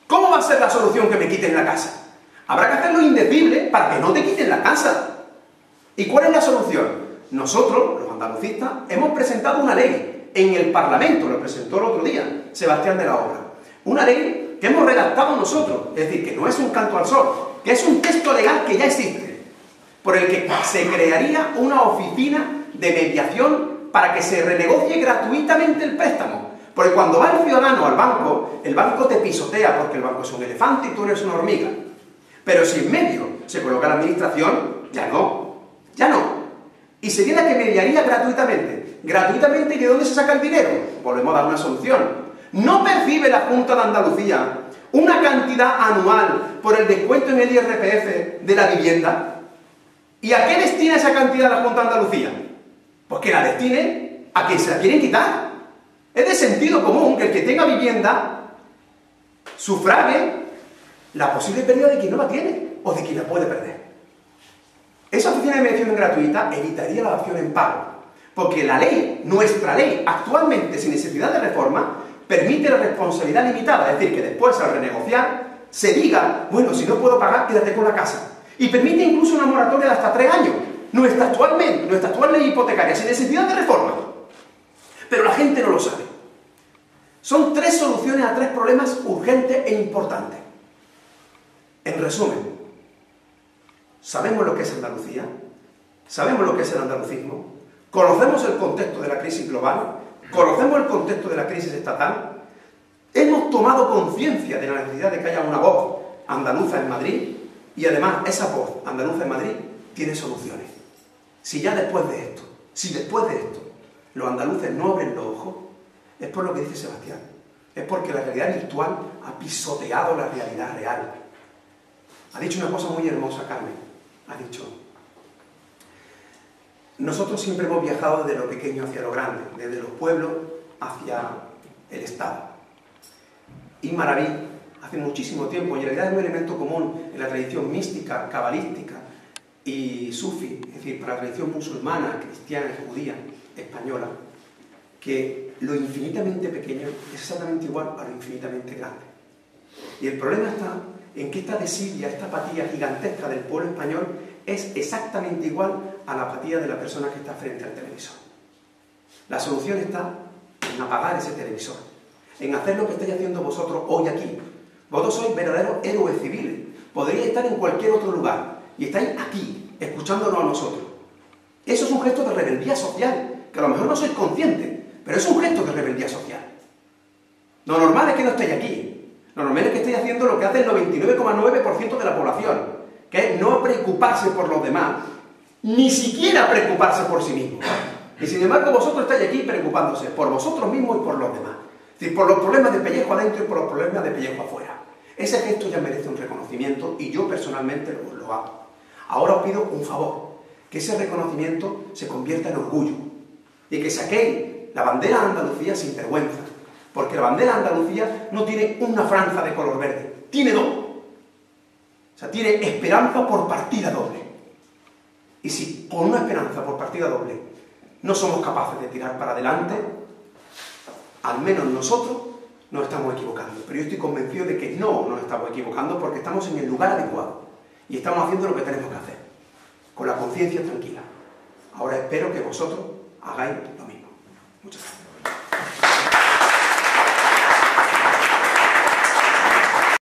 ¿Cómo va a ser la solución que me quiten la casa? Habrá que hacerlo indecible para que no te quiten la casa. ¿Y cuál es la solución? Nosotros, los andalucistas, hemos presentado una ley en el Parlamento, lo presentó el otro día Sebastián de la Obra. Una ley que hemos redactado nosotros, es decir, que no es un canto al sol, que es un texto legal que ya existe, por el que se crearía una oficina de mediación para que se renegocie gratuitamente el préstamo. Porque cuando va el ciudadano al banco, el banco te pisotea porque el banco es un elefante y tú eres una hormiga. Pero si en medio se coloca la administración, ya no. Y sería la que mediaría gratuitamente. ¿Gratuitamente? ¿Y de dónde se saca el dinero? Volvemos a dar una solución. ¿No percibe la Junta de Andalucía una cantidad anual por el descuento en el IRPF de la vivienda? ¿Y a qué destina esa cantidad la Junta de Andalucía? Pues que la destine a quien se la quieren quitar. Es de sentido común que el que tenga vivienda sufrague la posible pérdida de quien no la tiene o de quien la puede perder. Esa oficina de mediación gratuita evitaría la dación en pago, porque la ley, nuestra ley, actualmente sin necesidad de reforma, permite la responsabilidad limitada, es decir, que después al renegociar se diga, bueno, si no puedo pagar, quédate con la casa. Y permite incluso una moratoria de hasta 3 años. Nuestra actual ley hipotecaria, sin necesidad de reforma. Pero la gente no lo sabe. Son 3 soluciones a 3 problemas urgentes e importantes. En resumen, ¿sabemos lo que es Andalucía? ¿Sabemos lo que es el andalucismo? ¿Conocemos el contexto de la crisis global? ¿Conocemos el contexto de la crisis estatal? ¿Hemos tomado conciencia de la necesidad de que haya una voz andaluza en Madrid? Y además, esa voz andaluza en Madrid tiene soluciones. Si después de esto, los andaluces no abren los ojos, es por lo que dice Sebastián. Es porque la realidad virtual ha pisoteado la realidad real. Ha dicho una cosa muy hermosa, Carmen. Ha dicho, nosotros siempre hemos viajado desde lo pequeño hacia lo grande, desde los pueblos hacia el Estado. Y Maraví, hace muchísimo tiempo, y en realidad es un elemento común en la tradición mística, cabalística y sufi, es decir, para la tradición musulmana, cristiana y judía española, que lo infinitamente pequeño es exactamente igual a lo infinitamente grande. Y el problema está en que esta desidia, esta apatía gigantesca del pueblo español es exactamente igual a la apatía de la persona que está frente al televisor. La solución está en apagar ese televisor, en hacer lo que estáis haciendo vosotros hoy aquí. Vosotros sois verdaderos héroes civiles. Podríais estar en cualquier otro lugar y estáis aquí, escuchándonos a nosotros. Eso es un gesto de rebeldía social, que a lo mejor no sois conscientes, pero es un gesto de rebeldía social. Lo normal es que no estéis aquí. Normalmente es que estáis haciendo lo que hace el 99,9% de la población, que es no preocuparse por los demás, ni siquiera preocuparse por sí mismo. Y sin embargo vosotros estáis aquí preocupándose por vosotros mismos y por los demás. Es decir, por los problemas de pellejo adentro y por los problemas de pellejo afuera. Ese gesto ya merece un reconocimiento y yo personalmente lo hago. Ahora os pido un favor, que ese reconocimiento se convierta en orgullo y que saquéis la bandera de Andalucía sin vergüenza, porque la bandera de Andalucía no tiene una franja de color verde, tiene dos. O sea, tiene esperanza por partida doble. Y si con una esperanza por partida doble no somos capaces de tirar para adelante, al menos nosotros nos estamos equivocando. Pero yo estoy convencido de que no nos estamos equivocando porque estamos en el lugar adecuado y estamos haciendo lo que tenemos que hacer, con la conciencia tranquila. Ahora espero que vosotros hagáis lo mismo. Muchas gracias.